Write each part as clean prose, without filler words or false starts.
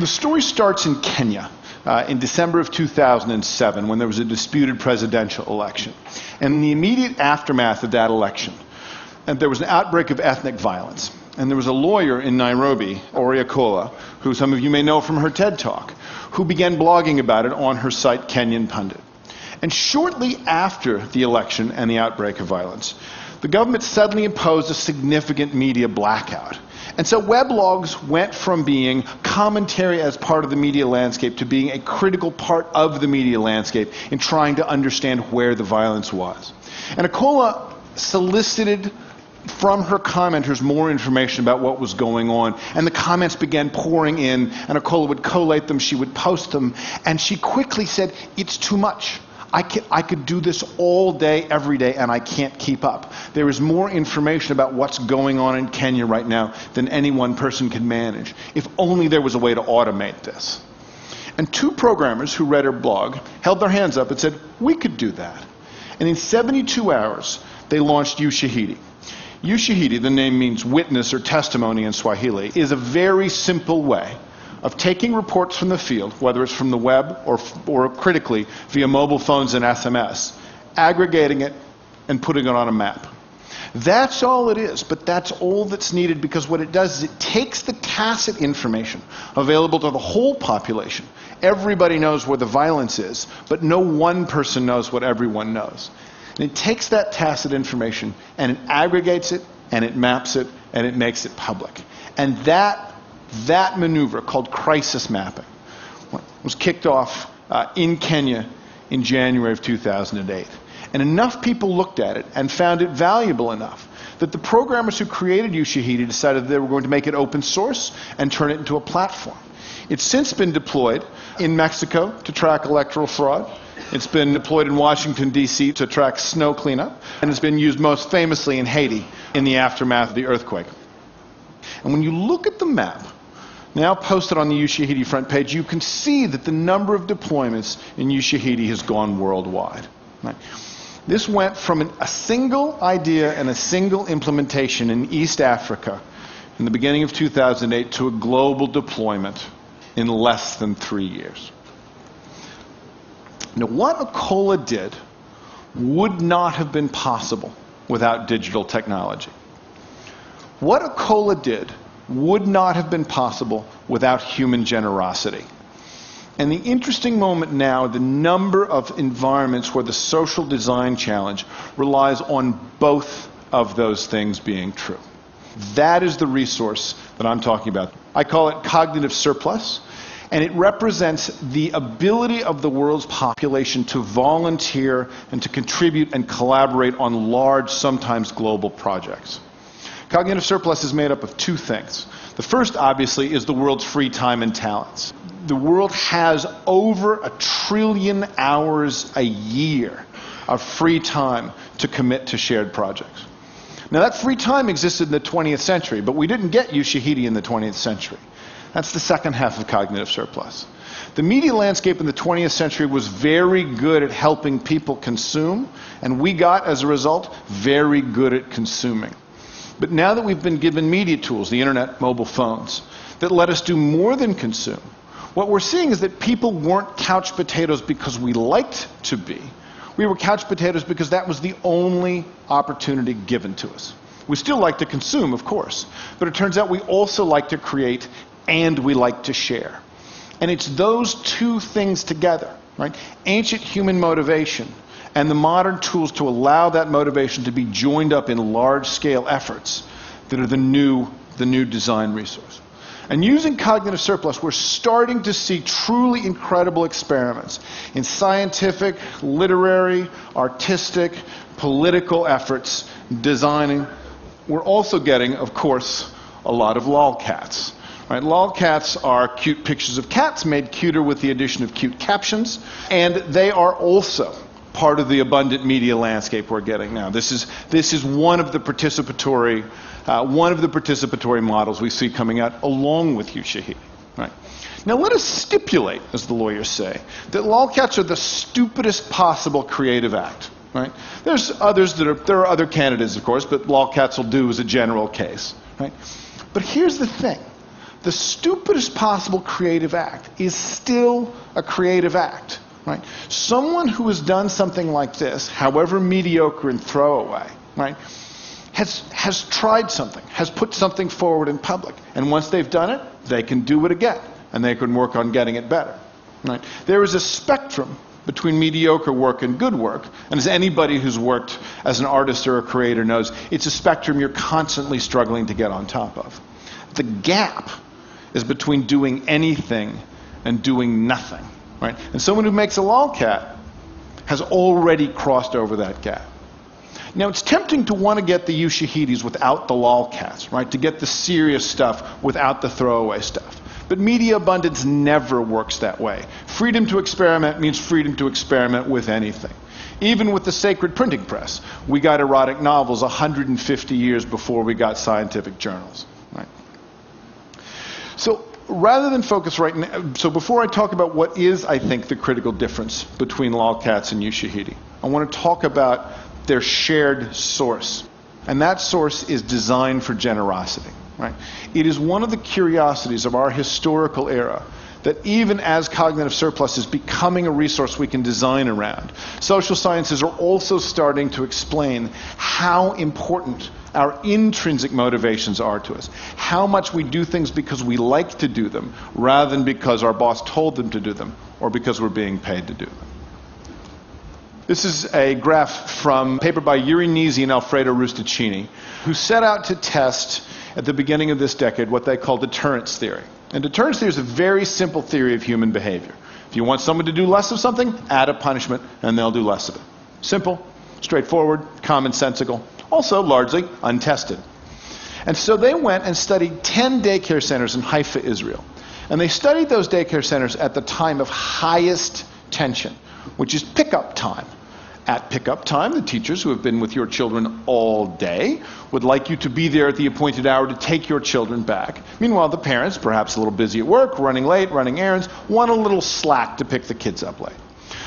The story starts in Kenya in December of 2007 when there was a disputed presidential election. And in the immediate aftermath of that election, there was an outbreak of ethnic violence. And there was a lawyer in Nairobi, Oriakola, who some of you may know from her TED Talk, who began blogging about it on her site Kenyan Pundit. And shortly after the election and the outbreak of violence, the government suddenly imposed a significant media blackout. And so weblogs went from being commentary as part of the media landscape to being a critical part of the media landscape in trying to understand where the violence was. And Akola solicited from her commenters more information about what was going on, and the comments began pouring in, and Akola would collate them, she would post them, and she quickly said, it's too much. I could do this all day, every day, and I can't keep up. There is more information about what's going on in Kenya right now than any one person can manage. If only there was a way to automate this. And two programmers who read her blog held their hands up and said, we could do that. And in 72 hours, they launched Ushahidi. Ushahidi, the name means witness or testimony in Swahili, is a very simple way of taking reports from the field, whether it's from the web or critically via mobile phones and SMS, aggregating it and putting it on a map. That's all it is, but that's all that's needed, because what it does is it takes the tacit information available to the whole population. Everybody knows where the violence is, but no one person knows what everyone knows. And it takes that tacit information and it aggregates it and it maps it and it makes it public. And that maneuver, called crisis mapping, was kicked off in Kenya in January of 2008. And enough people looked at it and found it valuable enough that the programmers who created Ushahidi decided they were going to make it open source and turn it into a platform. It's since been deployed in Mexico to track electoral fraud. It's been deployed in Washington, D.C. to track snow cleanup. And it's been used most famously in Haiti in the aftermath of the earthquake. And when you look at the map, now posted on the Ushahidi front page, you can see that the number of deployments in Ushahidi has gone worldwide. Right? This went from a single idea and a single implementation in East Africa in the beginning of 2008 to a global deployment in less than 3 years. Now, what Akola did would not have been possible without digital technology. What Akola did would not have been possible without human generosity. And the interesting moment now, the number of environments where the social design challenge relies on both of those things being true. That is the resource that I'm talking about. I call it cognitive surplus, and it represents the ability of the world's population to volunteer and to contribute and collaborate on large, sometimes global projects. Cognitive surplus is made up of two things. The first, obviously, is the world's free time and talents. The world has over 1 trillion hours a year of free time to commit to shared projects. Now, that free time existed in the 20th century, but we didn't get Ushahidi in the 20th century. That's the second half of cognitive surplus. The media landscape in the 20th century was very good at helping people consume, and we got, as a result, very good at consuming. But now that we've been given media tools, the internet, mobile phones, that let us do more than consume, what we're seeing is that people weren't couch potatoes because we liked to be. We were couch potatoes because that was the only opportunity given to us. We still like to consume, of course, but it turns out we also like to create and we like to share. And it's those two things together, right? Ancient human motivation and the modern tools to allow that motivation to be joined up in large-scale efforts that are the new design resource. And using cognitive surplus, we're starting to see truly incredible experiments in scientific, literary, artistic, political efforts, designing. We're also getting, of course, a lot of lolcats. Right? Lolcats are cute pictures of cats made cuter with the addition of cute captions, and they are also part of the abundant media landscape we're getting now. This is one of the participatory models we see coming out along with Ushahidi. Right? Now let us stipulate, as the lawyers say, that lolcats are the stupidest possible creative act. Right? There are other candidates, of course, but lolcats will do as a general case. Right? But here's the thing. the stupidest possible creative act is still a creative act, right? Someone who has done something like this, however mediocre and throwaway, right, has tried something, has put something forward in public. And once they've done it, they can do it again, and they can work on getting it better, right? There is a spectrum between mediocre work and good work, and as anybody who's worked as an artist or a creator knows, it's a spectrum you're constantly struggling to get on top of. The gap is between doing anything and doing nothing, right? And someone who makes a lolcat has already crossed over that gap. Now, it's tempting to want to get the ushahidis without the lolcats, right? To get the serious stuff without the throwaway stuff. But media abundance never works that way. Freedom to experiment means freedom to experiment with anything. Even with the sacred printing press, we got erotic novels 150 years before we got scientific journals, right? So rather than focus right now, so before I talk about what is, I think, the critical difference between lolcats and ushahidi, I want to talk about their shared source. And that source is design for generosity, right? It is one of the curiosities of our historical era that even as cognitive surplus is becoming a resource we can design around, social sciences are also starting to explain how important our intrinsic motivations are to us. How much we do things because we like to do them, rather than because our boss told them to do them, or because we're being paid to do them. This is a graph from a paper by Yuri Nisi and Alfredo Rustaccini, who set out to test at the beginning of this decade what they call deterrence theory. And deterrence theory is a very simple theory of human behavior. If you want someone to do less of something, add a punishment and they'll do less of it. Simple, straightforward, commonsensical, also largely untested. And so they went and studied 10 daycare centers in Haifa, Israel. And they studied those daycare centers at the time of highest tension, which is pickup time. At pickup time, the teachers who have been with your children all day would like you to be there at the appointed hour to take your children back. Meanwhile, the parents, perhaps a little busy at work, running late, running errands, want a little slack to pick the kids up late.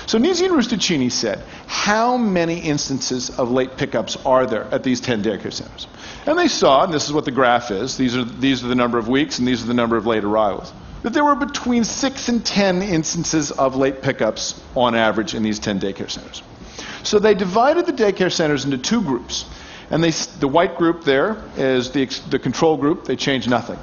So Nisi and Rustaccini said, how many instances of late pickups are there at these 10 daycare centers? And they saw, and this is what the graph is, these are the number of weeks and these are the number of late arrivals, that there were between 6 and 10 instances of late pickups on average in these 10 daycare centers. So they divided the daycare centers into two groups. And the white group there is the control group. They changed nothing.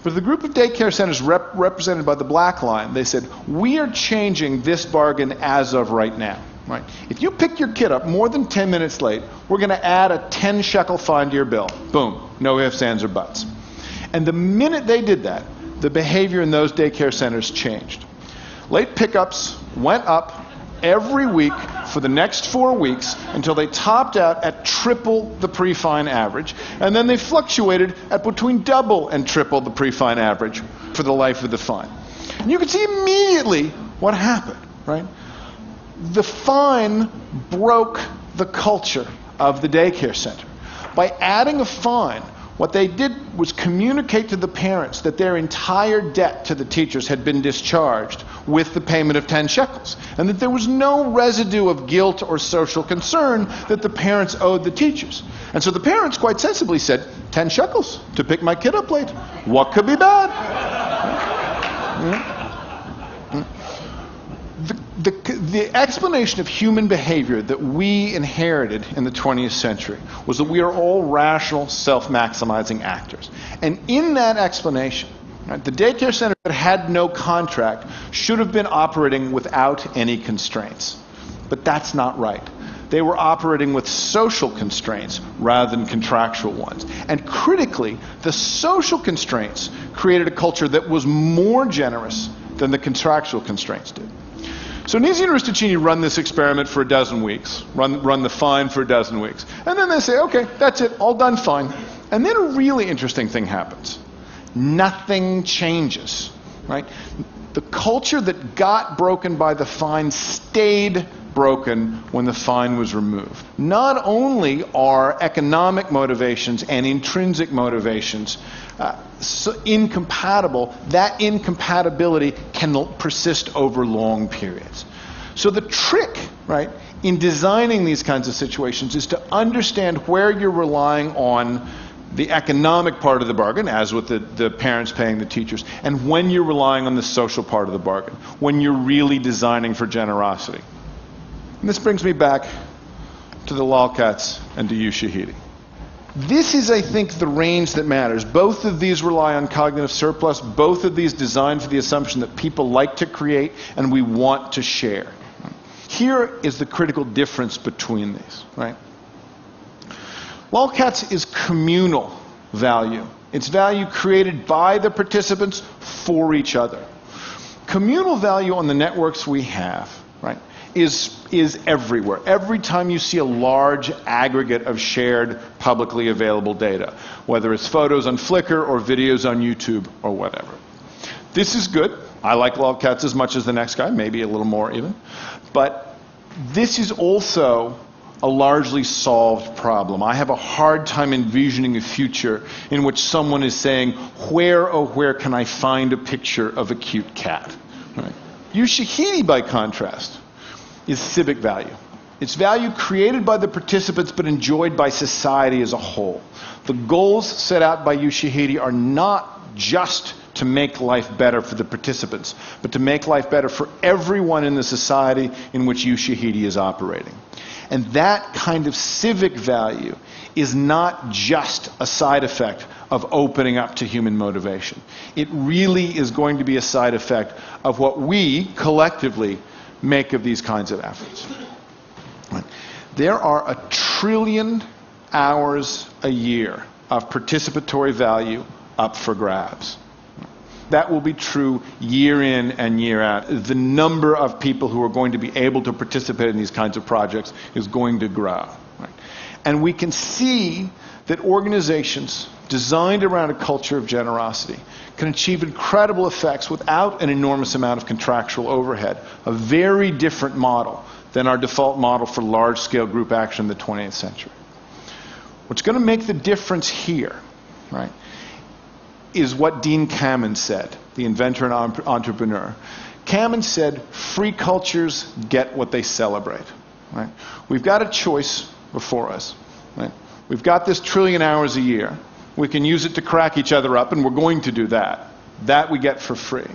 But the group of daycare centers represented by the black line, they said, we are changing this bargain as of right now. Right? If you pick your kid up more than 10 minutes late, we're going to add a 10 shekel fine to your bill. Boom. No ifs, ands, or buts. And the minute they did that, the behavior in those daycare centers changed. Late pickups went up every week for the next 4 weeks until they topped out at triple the pre-fine average, and then they fluctuated at between double and triple the pre-fine average for the life of the fine. And you can see immediately what happened, right? The fine broke the culture of the daycare center. By adding a fine, what they did was communicate to the parents that their entire debt to the teachers had been discharged with the payment of 10 shekels, and that there was no residue of guilt or social concern that the parents owed the teachers. And so the parents quite sensibly said, 10 shekels to pick my kid up late. What could be bad? The explanation of human behavior that we inherited in the 20th century was that we are all rational, self-maximizing actors. And in that explanation, right, the daycare center that had no contract should have been operating without any constraints. But that's not right. They were operating with social constraints rather than contractual ones. And critically, the social constraints created a culture that was more generous than the contractual constraints did. So Nisi and Rustaccini run this experiment for 12 weeks, run the fine for 12 weeks. And then they say, okay, that's it, all done, fine. And then a really interesting thing happens. Nothing changes, right? The culture that got broken by the fine stayed broken when the fine was removed. Not only are economic motivations and intrinsic motivations incompatible, that incompatibility can persist over long periods. So the trick, right, in designing these kinds of situations is to understand where you're relying on the economic part of the bargain, as with the parents paying the teachers, and when you're relying on the social part of the bargain, when you're really designing for generosity. And this brings me back to the lolcats and to Ushahidi. This is, I think, the range that matters. Both of these rely on cognitive surplus. Both of these designed for the assumption that people like to create and we want to share. Here is the critical difference between these, right? Lolcats is communal value. It's value created by the participants for each other. Communal value on the networks we have, right, is everywhere. Every time you see a large aggregate of shared publicly available data, whether it's photos on Flickr or videos on YouTube or whatever. This is good. I like lolcats as much as the next guy, maybe a little more even. But this is also a largely solved problem. I have a hard time envisioning a future in which someone is saying, where, oh, where can I find a picture of a cute cat? Right? Ushahidi, by contrast, is civic value. It's value created by the participants but enjoyed by society as a whole. The goals set out by Ushahidi are not just to make life better for the participants, but to make life better for everyone in the society in which Ushahidi is operating. And that kind of civic value is not just a side effect of opening up to human motivation. It really is going to be a side effect of what we collectively make of these kinds of efforts. There are 1 trillion hours a year of participatory value up for grabs. That will be true year in and year out. The number of people who are going to be able to participate in these kinds of projects is going to grow. Right? And we can see that organizations designed around a culture of generosity can achieve incredible effects without an enormous amount of contractual overhead. A very different model than our default model for large-scale group action in the 20th century. What's going to make the difference here, right, is what Dean Kamen said, the inventor and entrepreneur. Kamen said, free cultures get what they celebrate. Right? We've got a choice before us. Right? We've got this 1 trillion hours a year. We can use it to crack each other up, and we're going to do that. That we get for free.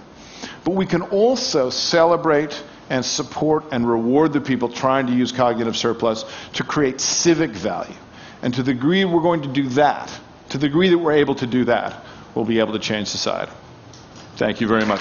But we can also celebrate and support and reward the people trying to use cognitive surplus to create civic value. And to the degree we're going to do that, to the degree that we're able to do that, we'll be able to change society. Thank you very much.